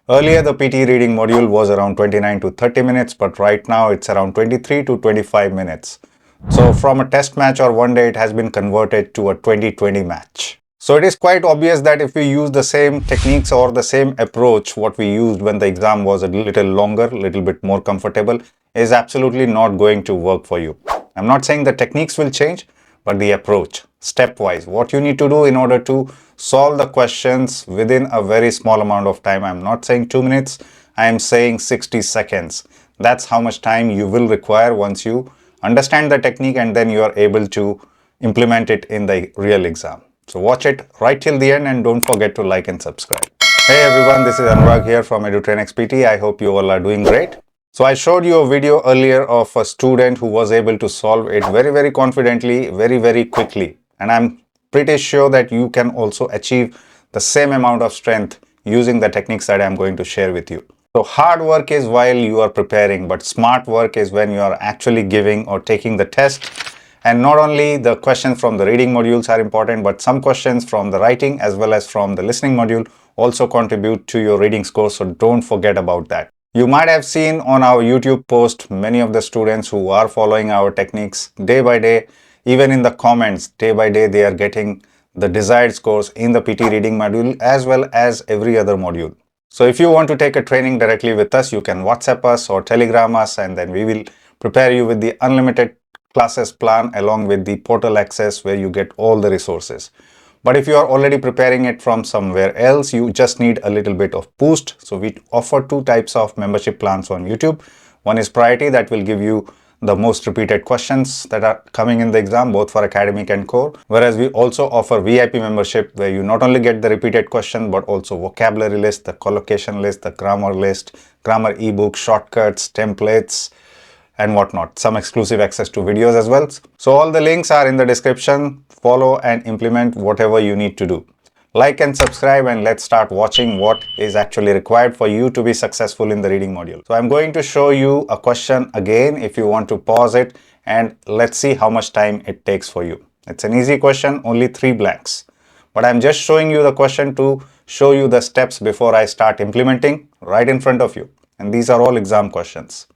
Earlier, the PTE reading module was around 29 to 30 minutes, but right now it's around 23 to 25 minutes. So from a test match or one day, it has been converted to a 20-20 match. So it is quite obvious that if we use the same techniques or the same approach what we used when the exam was a little longer, little bit more comfortable, is absolutely not going to work for you. I'm not saying the techniques will change, but the approach, stepwise, what you need to do in order to solve the questions within a very small amount of time. I'm not saying 2 minutes, I am saying 60 seconds. That's how much time you will require once you understand the technique and then you are able to implement it in the real exam. So watch it right till the end and don't forget to like and subscribe. Hey everyone, this is Anurag here from Edutrainex PT. I hope you all are doing great. So I showed you a video earlier of a student who was able to solve it very confidently, very quickly. And I'm pretty sure that you can also achieve the same amount of strength using the techniques that I'm going to share with you. So hard work is while you are preparing, but smart work is when you are actually giving or taking the test. And not only the questions from the reading modules are important, but some questions from the writing as well as from the listening module also contribute to your reading score. So don't forget about that. You might have seen on our YouTube post, many of the students who are following our techniques day by day, even in the comments, day by day, they are getting the desired scores in the PT reading module as well as every other module. So if you want to take a training directly with us, you can WhatsApp us or Telegram us, and then we will prepare you with the unlimited classes plan along with the portal access where you get all the resources. But if you are already preparing it from somewhere else, you just need a little bit of boost. So we offer two types of membership plans on YouTube. One is priority, that will give you the most repeated questions that are coming in the exam, both for academic and core. Whereas we also offer VIP membership where you not only get the repeated question, but also vocabulary list, the collocation list, the grammar list, grammar ebook, shortcuts, templates, and whatnot. Some exclusive access to videos as well. So all the links are in the description. Follow and implement whatever you need to do. Like and subscribe, and let's start watching what is actually required for you to be successful in the reading module. So I'm going to show you a question again if you want to pause it, and let's see how much time it takes for you. It's an easy question, only 3 blanks. But I'm just showing you the question to show you the steps before I start implementing right in front of you. And these are all exam questions.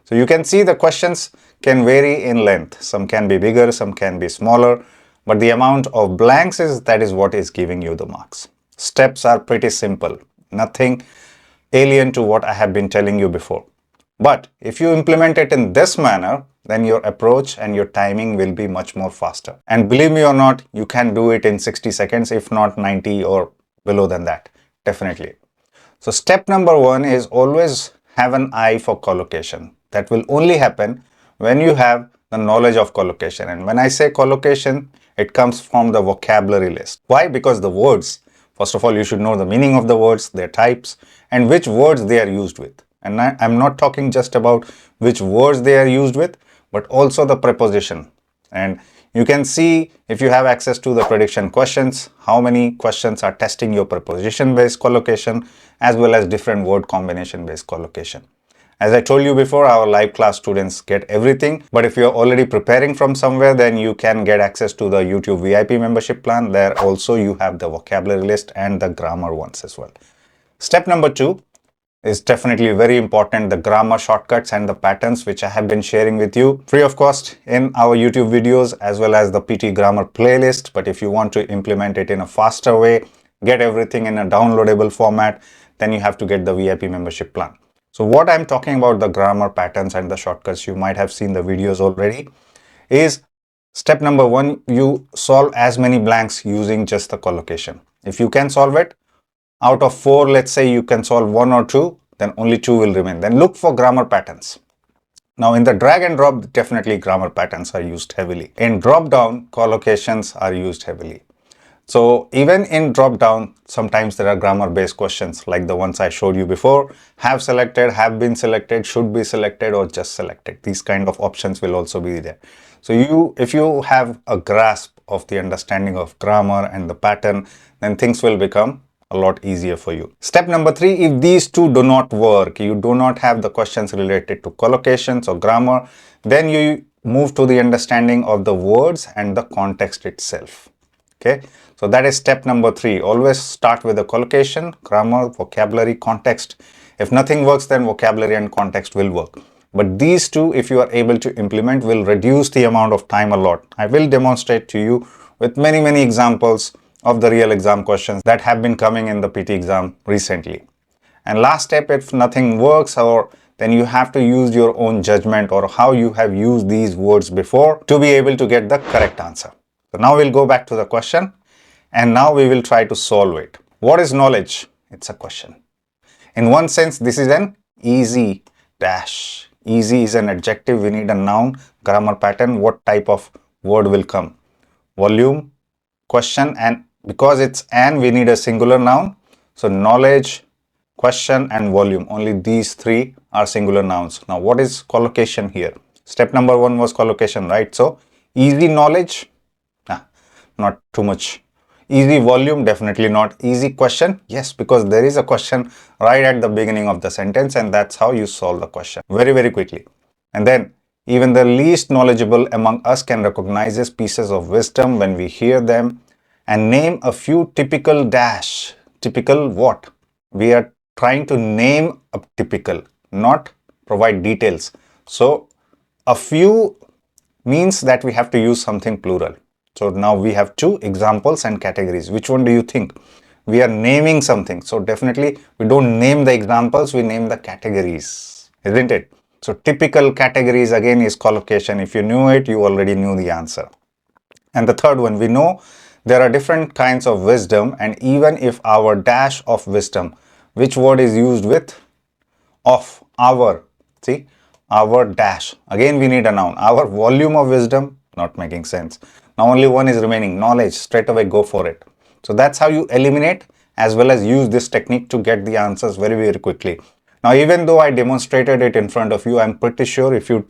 So you can see the questions can vary in length. Some can be bigger, some can be smaller, but the amount of blanks that is what is giving you the marks. Steps are pretty simple, nothing alien to what I have been telling you before. But if you implement it in this manner, then your approach and your timing will be much more faster. And believe me or not, you can do it in 60 seconds, if not 90 or below than that, definitely. So step number 1 is always have an eye for collocation. That will only happen when you have the knowledge of collocation. And when I say collocation, it comes from the vocabulary list. Why? Because the words, first of all, you should know the meaning of the words, their types, and which words they are used with. And I'm not talking just about which words they are used with, but also the preposition. And you can see, if you have access to the prediction questions, how many questions are testing your preposition based collocation as well as different word combination based collocation. As I told you before, our live class students get everything. But if you're already preparing from somewhere, then you can get access to the YouTube VIP membership plan. There also you have the vocabulary list and the grammar ones as well. Step number 2 is definitely very important, the grammar shortcuts and the patterns, which I have been sharing with you free of cost in our YouTube videos as well as the PT grammar playlist. But if you want to implement it in a faster way, get everything in a downloadable format, then you have to get the VIP membership plan. So what I'm talking about, the grammar patterns and the shortcuts, you might have seen the videos already, is step number 1, you solve as many blanks using just the collocation. If you can solve it, out of 4, let's say you can solve 1 or 2, then only 2 will remain. Then look for grammar patterns. Now in the drag and drop, definitely grammar patterns are used heavily. In drop down, collocations are used heavily. So even in drop down, sometimes there are grammar based questions like the ones I showed you before. Have selected, have been selected, should be selected, or just selected. These kind of options will also be there. So if you have a grasp of the understanding of grammar and the pattern, then things will become a lot easier for you. Step number 3, if these two do not work, you do not have the questions related to collocations or grammar, then you move to the understanding of the words and the context itself. Okay, So that is step number 3. Always start with the collocation, grammar, vocabulary, context. If nothing works, then vocabulary and context will work. But these two, if you are able to implement, will reduce the amount of time a lot. I will demonstrate to you with many examples of the real exam questions that have been coming in the PT exam recently. And last step, if nothing works, or then you have to use your own judgment or how you have used these words before to be able to get the correct answer. So now we'll go back to the question and now we will try to solve it. What is knowledge? It's a question. In one sense, this is an easy dash. Easy is an adjective. We need a noun, grammar pattern. What type of word will come? Volume, question, and because it's an, we need a singular noun. So knowledge, question, and volume. Only these three are singular nouns. Now, what is collocation here? Step number 1 was collocation, right? So easy knowledge, not too much. Easy volume, definitely not. Easy question, yes, because there is a question right at the beginning of the sentence, and that's how you solve the question very quickly. And then even the least knowledgeable among us can recognize these pieces of wisdom when we hear them, and name a few typical dash. Typical what? We are trying to name a typical, not provide details. So a few means that we have to use something plural. So now we have 2 examples and categories. Which one do you think? We are naming something. So definitely we don't name the examples, we name the categories, isn't it? So typical categories again is collocation. If you knew it, you already knew the answer. And the third one, we know there are different kinds of wisdom, and even if our dash of wisdom, which word is used with? Of, our. See, our dash. Again, we need a noun. Our volume of wisdom, not making sense. Now only one is remaining, knowledge. Straight away go for it. So that's how you eliminate as well as use this technique to get the answers very quickly. Now, even though I demonstrated it in front of you, I'm pretty sure if you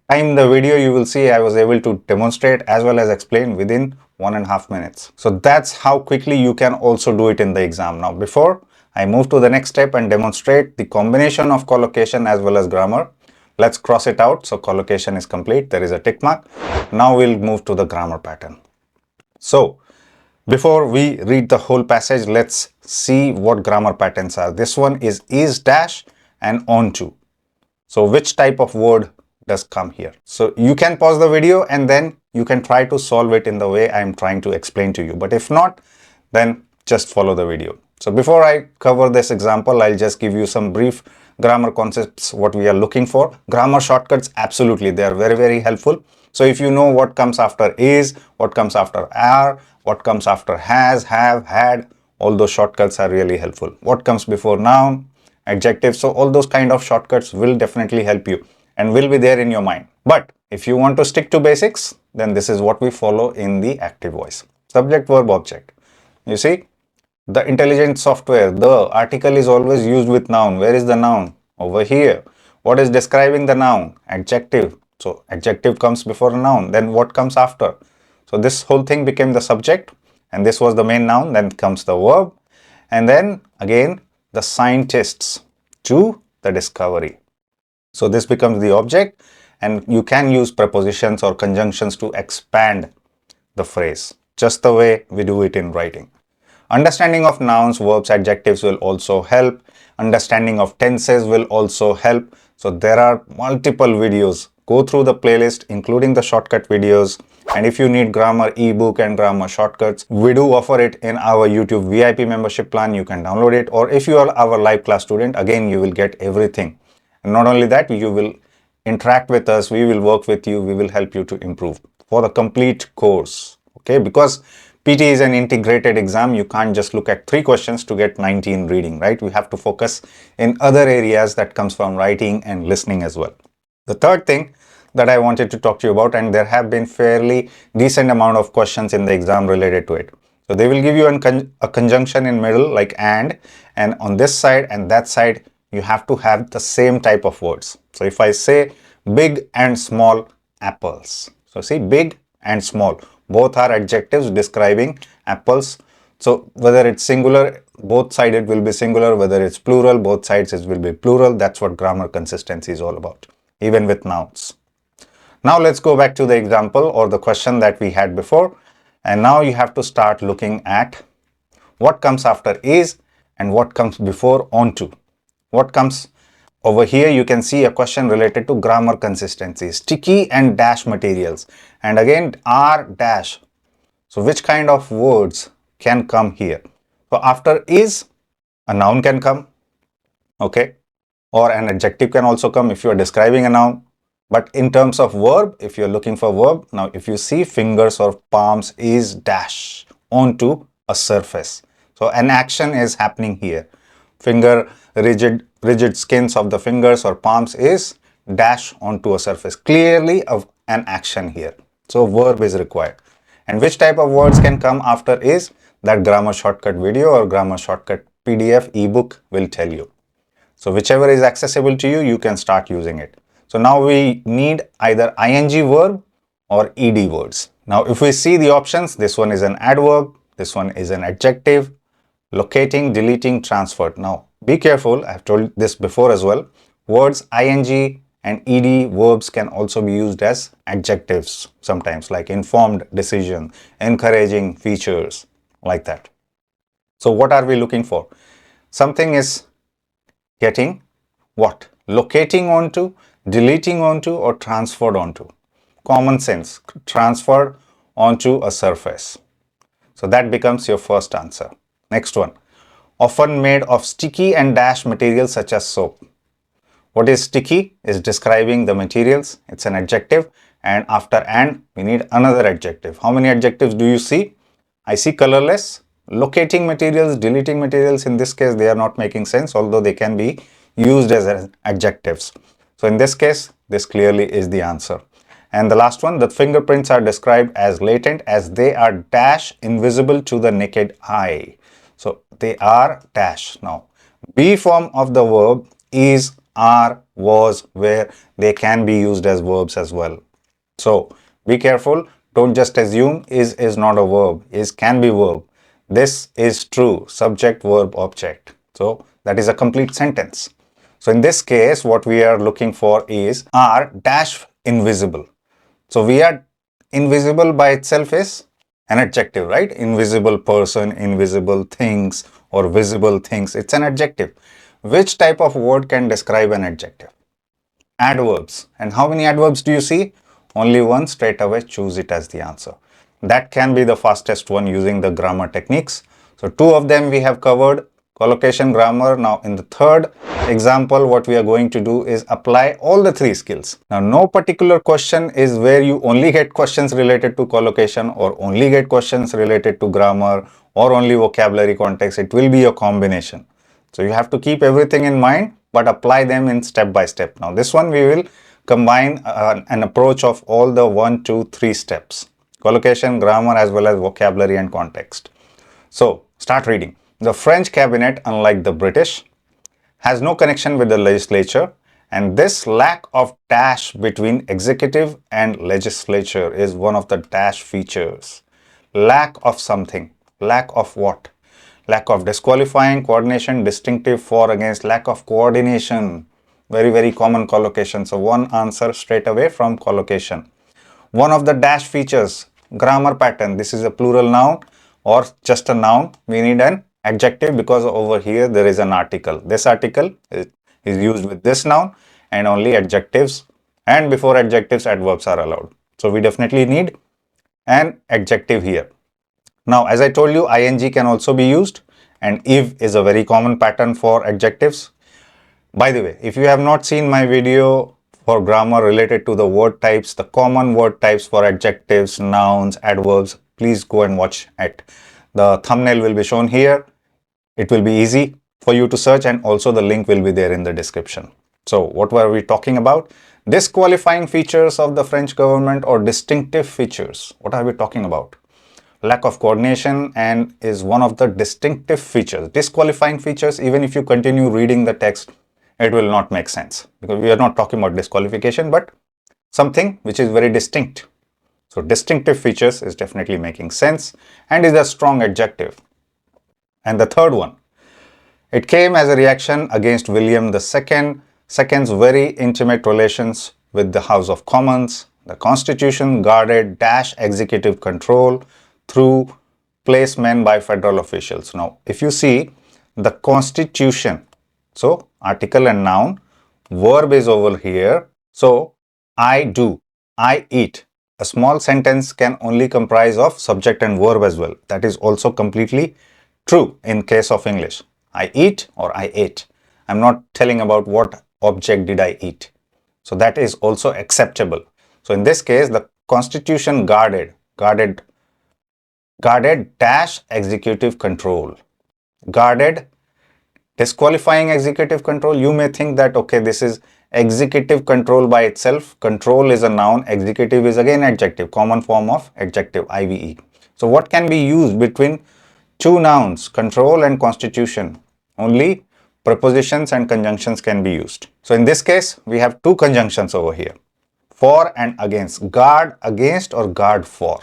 time the video, you will see I was able to demonstrate as well as explain within 1.5 minutes. So that's how quickly you can also do it in the exam. Now, before I move to the next step and demonstrate the combination of collocation as well as grammar, let's cross it out. So collocation is complete. There is a tick mark. Now we'll move to the grammar pattern. So before we read the whole passage, let's see what grammar patterns are. This one is dash and on to. So which type of word does come here? So you can pause the video and then you can try to solve it in the way I'm trying to explain to you. But if not, then just follow the video. So before I cover this example, I'll just give you some brief grammar concepts, what we are looking for. Grammar shortcuts, absolutely, they are very helpful. So if you know what comes after is, what comes after are, what comes after has, have, had, all those shortcuts are really helpful. What comes before noun, adjective, so all those kind of shortcuts will definitely help you and will be there in your mind. But if you want to stick to basics, then this is what we follow in the active voice. Subject, verb, object. You see, the intelligent software, the article is always used with noun. Where is the noun? Over here. What is describing the noun? Adjective. So adjective comes before a noun. Then what comes after? So this whole thing became the subject and this was the main noun. Then comes the verb. And then again, the scientists to the discovery. So this becomes the object, and you can use prepositions or conjunctions to expand the phrase, just the way we do it in writing. Understanding of nouns, verbs, adjectives will also help. Understanding of tenses will also help. So there are multiple videos. Go through the playlist, including the shortcut videos. And if you need grammar ebook and grammar shortcuts, we do offer it in our YouTube VIP membership plan. You can download it. Or if you are our live class student, again, you will get everything. And not only that, you will interact with us. We will work with you. We will help you to improve for the complete course. Okay, because PT is an integrated exam. You can't just look at 3 questions to get 19 reading, right? We have to focus in other areas that comes from writing and listening as well. The third thing that I wanted to talk to you about, and there have been fairly decent amount of questions in the exam related to it. So they will give you a conjunction in middle like and on this side and that side, you have to have the same type of words. So if I say big and small apples, so see, big and small, both are adjectives describing apples. So whether it's singular, both sides it will be singular. Whether it's plural, both sides it will be plural. That's what grammar consistency is all about, even with nouns. Now let's go back to the example or the question that we had before. And now you have to start looking at what comes after is and what comes before onto. What comes over here, you can see a question related to grammar consistency, sticky and dash materials, and again are dash. So which kind of words can come here? So after is, a noun can come, okay, or an adjective can also come if you are describing a noun. But in terms of verb, if you're looking for verb, now if you see fingers or palms is dash onto a surface. So an action is happening here. Finger, rigid skins of the fingers or palms is dash onto a surface. Clearly an action here. So verb is required. And which type of words can come after is, that grammar shortcut video or grammar shortcut PDF ebook will tell you. So whichever is accessible to you, you can start using it. So now we need either ing verb or ed words. Now if we see the options, this one is an adverb, this one is an adjective, locating, deleting, transferred. Now be careful, I have told this before as well, words ing and ed verbs can also be used as adjectives sometimes, like informed decision, encouraging features, like that. So what are we looking for? Something is getting what? Locating onto, deleting onto, or transferred onto. Common sense, transferred onto a surface. So that becomes your first answer. Next one, often made of sticky and dash materials such as soap. What is sticky is describing the materials. It's an adjective, and after and we need another adjective. How many adjectives do you see? I see colorless, locating materials, deleting materials. In this case, they are not making sense, although they can be used as adjectives. So in this case, this clearly is the answer. And the last one, the fingerprints are described as latent as they are dash invisible to the naked eye. So they are dash. Now, be form of the verb is, are, was, where, they can be used as verbs as well. So be careful. Don't just assume is not a verb. Is can be verb. This is true. Subject, verb, object. So that is a complete sentence. So in this case, what we are looking for is are dash invisible. So we are invisible by itself is an adjective, right? Invisible person, invisible things, or visible things. It's an adjective. Which type of word can describe an adjective? Adverbs. And how many adverbs do you see? Only one. Straight away choose it as the answer. That can be the fastest one using the grammar techniques. So two of them we have covered, collocation, grammar. Now in the third example, what we are going to do is apply all the three skills. Now no particular question is where you only get questions related to collocation or only get questions related to grammar or only vocabulary context. It will be a combination. So you have to keep everything in mind, but apply them in step by step. Now this one we will combine an approach of all the 1, 2, 3 steps. Collocation, grammar, as well as vocabulary and context. So start reading. The French cabinet, unlike the British, has no connection with the legislature, and this lack of dash between executive and legislature is one of the dash features. Lack of something. Lack of what? Lack of disqualifying, coordination, distinctive, for, against, lack of coordination. Very, very common collocation. So one answer straight away from collocation. One of the dash features, grammar pattern. This is a plural noun or just a noun. We need an adjective because over here there is an article. This article is used with this noun and only adjectives, and before adjectives adverbs are allowed. So we definitely need an adjective here. Now as I told you, ing can also be used, and if is a very common pattern for adjectives. By the way, if you have not seen my video for grammar related to the word types, the common word types for adjectives, nouns, adverbs, please go and watch it. The thumbnail will be shown here. It will be easy for you to search, and also the link will be there in the description. So what were we talking about? Disqualifying features of the French government or distinctive features. What are we talking about? Lack of coordination and is one of the distinctive features. Disqualifying features, even if you continue reading the text, it will not make sense because we are not talking about disqualification, but something which is very distinct. So distinctive features is definitely making sense and is a strong adjective. And the third one, it came as a reaction against William II's very intimate relations with the House of Commons. The Constitution guarded dash executive control through placement by federal officials. Now, if you see the Constitution, so article and noun, verb is over here. So, I do, I eat. A small sentence can only comprise of subject and verb as well. That is also completely true in case of English. I eat or I ate. I'm not telling about what object did I eat. So that is also acceptable. So in this case, the Constitution guarded dash executive control. Guarded disqualifying executive control. You may think that, okay, this is executive control by itself. Control is a noun. Executive is again adjective, common form of adjective, IVE. So what can be used between two nouns, control and constitution? Only prepositions and conjunctions can be used. So in this case, we have two conjunctions over here. For and against. Guard against or guard for.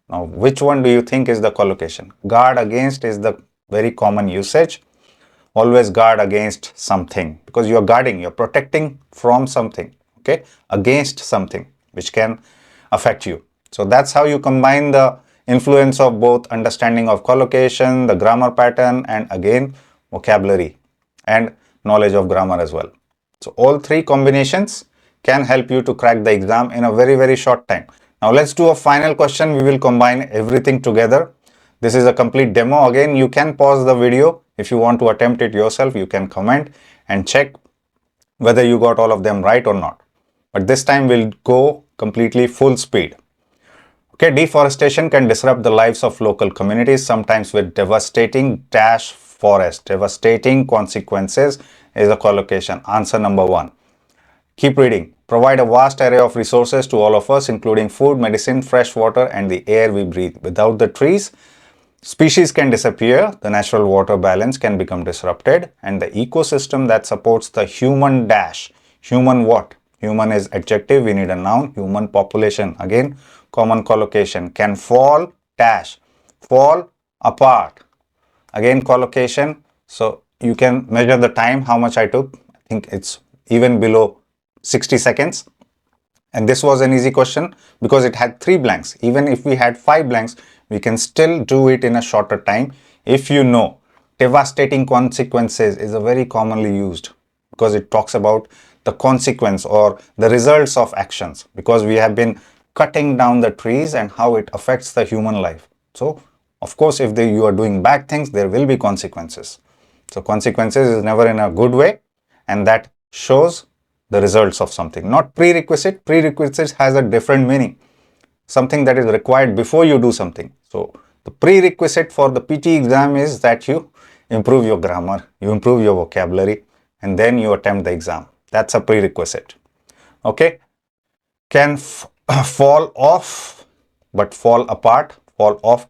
Now, which one do you think is the collocation? Guard against is the very common usage. Always guard against something, because you are guarding, you're protecting from something, okay, against something which can affect you. So that's how you combine the influence of both understanding of collocation, the grammar pattern, and again vocabulary and knowledge of grammar as well. So all three combinations can help you to crack the exam in a very, very short time. Now let's do a final question. We will combine everything together. This is a complete demo. Again, you can pause the video. If you want to attempt it yourself, you can comment and check whether you got all of them right or not. But this time we'll go completely full speed. Okay, deforestation can disrupt the lives of local communities, sometimes with devastating forest. Devastating consequences is a collocation. Answer number 1. Keep reading. Provide a vast array of resources to all of us, including food, medicine, fresh water, and the air we breathe. Without the trees, species can disappear, the natural water balance can become disrupted, and the ecosystem that supports the human what? Human is adjective, we need a noun. Human population, again, common collocation, can fall fall apart. Again, collocation. So you can measure the time, how much I took. I think it's even below 60 seconds. And this was an easy question because it had 3 blanks. Even if we had 5 blanks, we can still do it in a shorter time. If you know, devastating consequences is a very commonly used because it talks about the consequence or the results of actions, because we have been cutting down the trees and how it affects the human life. So of course, if you are doing bad things, there will be consequences. So consequences is never in a good way, and that shows the results of something, not prerequisite. Prerequisite has a different meaning, something that is required before you do something. So the prerequisite for the PTE exam is that you improve your grammar, you improve your vocabulary, and then you attempt the exam. That's a prerequisite. Okay, can fall off but fall apart. Fall off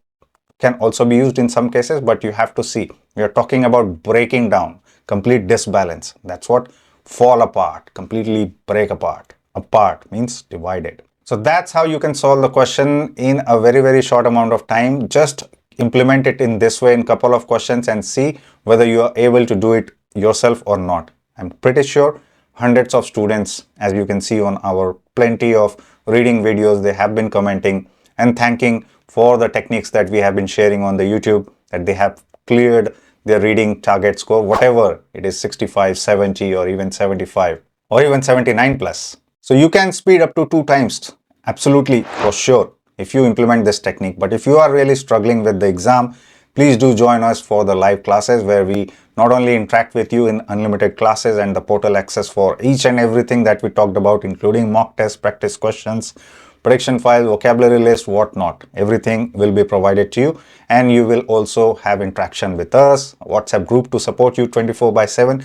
can also be used in some cases, but you have to see, we are talking about breaking down, complete disbalance. That's what fall apart, completely break apart. Apart means divided. So that's how you can solve the question in a very, very short amount of time. Just implement it in this way in couple of questions and see whether you are able to do it yourself or not. I'm pretty sure hundreds of students, as you can see on our plenty of reading videos, they have been commenting and thanking for the techniques that we have been sharing on the YouTube, that they have cleared their reading target score, whatever it is, 65, 70, or even 75, or even 79 plus. So you can speed up to 2 times, absolutely, for sure, if you implement this technique. But if you are really struggling with the exam, please do join us for the live classes, where we not only interact with you in unlimited classes and the portal access for each and everything that we talked about, including mock tests, practice questions, prediction files, vocabulary list, whatnot. Everything will be provided to you, and you will also have interaction with us, WhatsApp group to support you 24/7.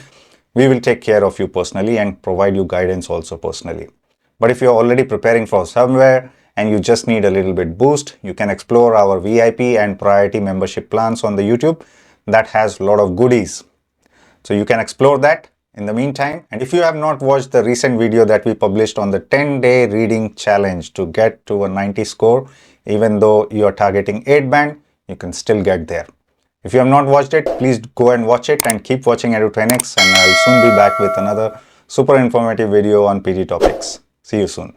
We will take care of you personally and provide you guidance also personally. But if you're already preparing for somewhere and you just need a little bit boost, you can explore our VIP and priority membership plans on the YouTube. That has a lot of goodies. So you can explore that in the meantime. And if you have not watched the recent video that we published on the 10-day reading challenge to get to a 90 score, even though you are targeting 8 band, you can still get there. If you have not watched it, please go and watch it, and keep watching Edutrainex, and I'll soon be back with another super informative video on PT topics. See you soon.